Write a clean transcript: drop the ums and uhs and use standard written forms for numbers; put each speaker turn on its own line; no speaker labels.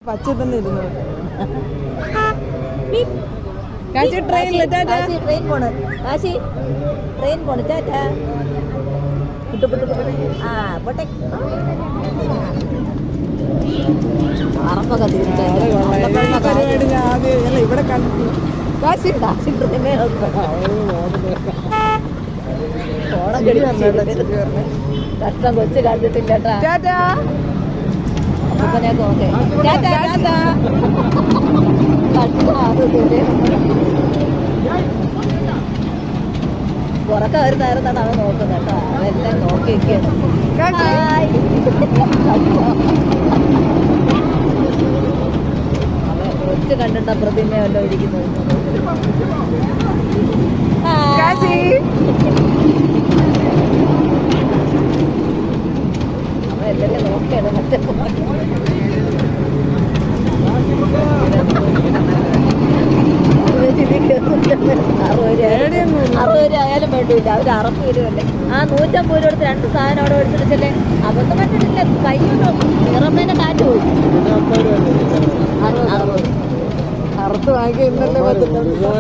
പച്ച തന്നെ ഇരുന്നു. കാശി ട്രെയിനിൽ ട്രെയിൻ പോണ്. കാശി ട്രെയിൻ പോണ്. ടാറ്റാ. ആ പോട്ടെ. പറമ്പൊക്കെ പരിപാടി ഞാൻ ആദ്യം ഇവിടെ കണ്ടു. കാശി കാശി ട്രെയിനേ കഷ്ടം കൊച്ചു കണ്ടിട്ടില്ല. ടാറ്റാ. പുറക്കെ വരുന്നായിരുന്നാണ് അവൻ നോക്കുന്നത് കേട്ടോ. അതെല്ലാം നോക്കി വെക്കുകയാണ്. കൊച്ചു കണ്ടിട്ട പ്രതിമ വല്ലോ ഇരിക്കുന്നത്. അവൻ എല്ലാം നോക്കിയാണ് മറ്റേ 60 ആയാലും വേണ്ടില്ല. അവർ 60 രൂപയല്ലേ. ആ 150 രൂപ കൊടുത്ത് 2 സാധനം അവിടെ എടുത്തിട്ടല്ലേ. അതൊന്നും പറ്റിട്ടില്ല. കൈയ്യോട്ടോ നിറമേനെ കാറ്റ് പോയി. 60 വാങ്ങിക്കുക ഇന്നല്ലേ പറ്റുന്നുള്ളൂ.